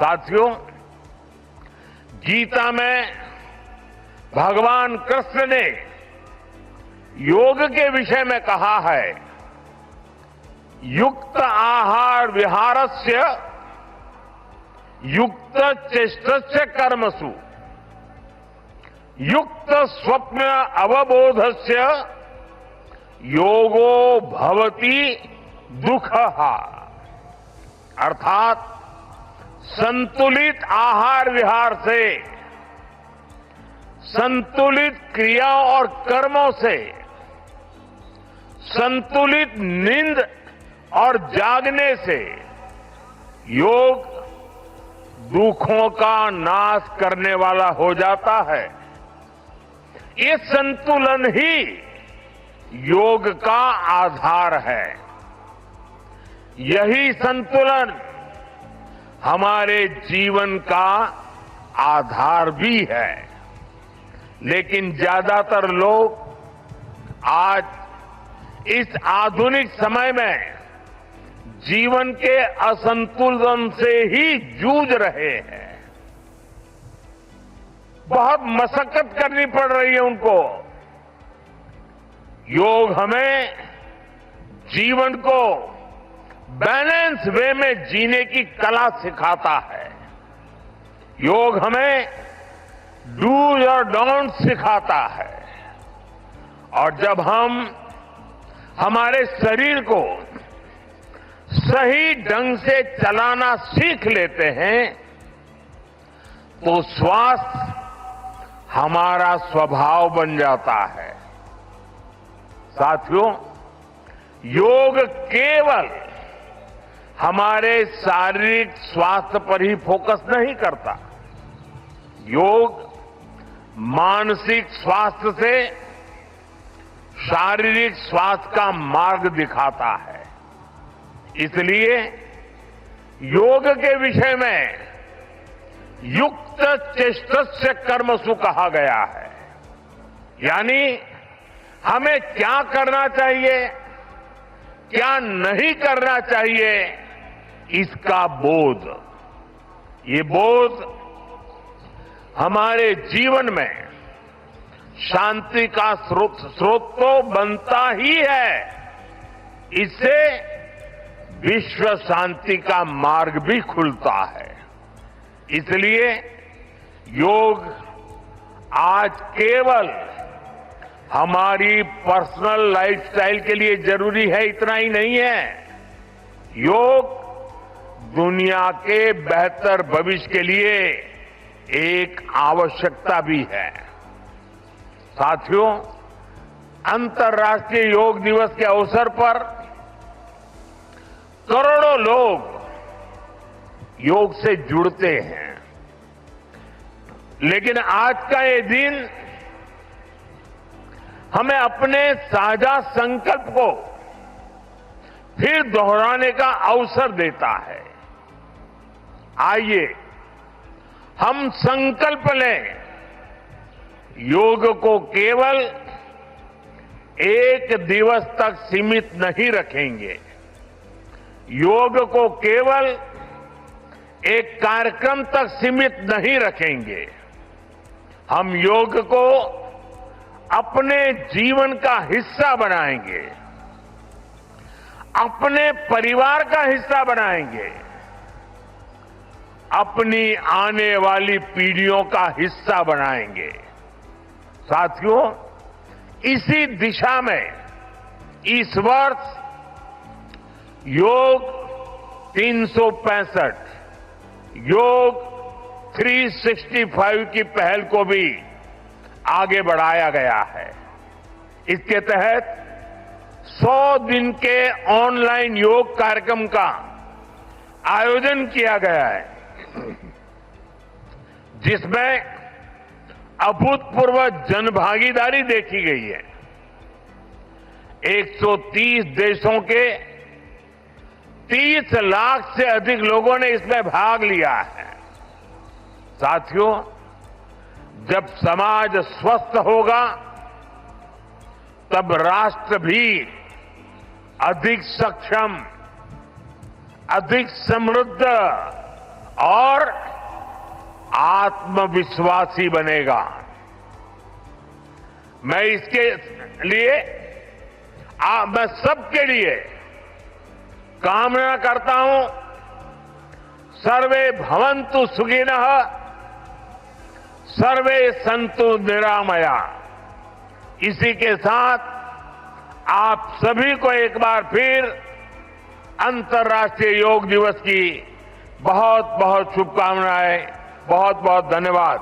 साथियों, गीता में भगवान कृष्ण ने योग के विषय में कहा है, युक्त आहार विहारस्य युक्त चेष्टस्य कर्मसु युक्त स्वप्न अवबोधस्य योगो भवति दुःखः। अर्थात संतुलित आहार विहार से, संतुलित क्रियाओं और कर्मों से, संतुलित नींद और जागने से योग दुखों का नाश करने वाला हो जाता है। ये संतुलन ही योग का आधार है। यही संतुलन हमारे जीवन का आधार भी है। लेकिन ज्यादातर लोग आज इस आधुनिक समय में जीवन के असंतुलन से ही जूझ रहे हैं। बहुत मशक्कत करनी पड़ रही है उनको। योग हमें जीवन को बैलेंस वे में जीने की कला सिखाता है। योग हमें डूज और डोंट सिखाता है। और जब हम हमारे शरीर को सही ढंग से चलाना सीख लेते हैं तो स्वास्थ्य हमारा स्वभाव बन जाता है। साथियों, योग केवल हमारे शारीरिक स्वास्थ्य पर ही फोकस नहीं करता। योग मानसिक स्वास्थ्य से शारीरिक स्वास्थ्य का मार्ग दिखाता है। इसलिए योग के विषय में युक्त चेष्टस्य कर्मसु कहा गया है। यानी हमें क्या करना चाहिए, क्या नहीं करना चाहिए, इसका बोध। ये बोध हमारे जीवन में शांति का स्रोत तो बनता ही है, इससे विश्व शांति का मार्ग भी खुलता है। इसलिए योग आज केवल हमारी पर्सनल लाइफस्टाइल के लिए जरूरी है इतना ही नहीं है। योग दुनिया के बेहतर भविष्य के लिए एक आवश्यकता भी है। साथियों, अंतर्राष्ट्रीय योग दिवस के अवसर पर करोड़ों लोग योग से जुड़ते हैं। लेकिन आज का ये दिन हमें अपने साझा संकल्प को फिर दोहराने का अवसर देता है। आइए हम संकल्प लें, योग को केवल एक दिवस तक सीमित नहीं रखेंगे। योग को केवल एक कार्यक्रम तक सीमित नहीं रखेंगे। हम योग को अपने जीवन का हिस्सा बनाएंगे, अपने परिवार का हिस्सा बनाएंगे, अपनी आने वाली पीढ़ियों का हिस्सा बनाएंगे। साथियों, इसी दिशा में इस वर्ष योग 365 योग 365 की पहल को भी आगे बढ़ाया गया है। इसके तहत 100 दिन के ऑनलाइन योग कार्यक्रम का आयोजन किया गया है, जिसमें अभूतपूर्व जनभागीदारी देखी गई है। 130 देशों के 30 लाख से अधिक लोगों ने इसमें भाग लिया है। साथियों, जब समाज स्वस्थ होगा तब राष्ट्र भी अधिक सक्षम, अधिक समृद्ध और आत्मविश्वासी बनेगा। मैं इसके लिए मैं सबके लिए कामना करता हूं, सर्वे भवन्तु सुखिनः, सर्वे सन्तु निरामया। इसी के साथ आप सभी को एक बार फिर अंतर्राष्ट्रीय योग दिवस की बहुत बहुत शुभकामनाएं, बहुत बहुत धन्यवाद।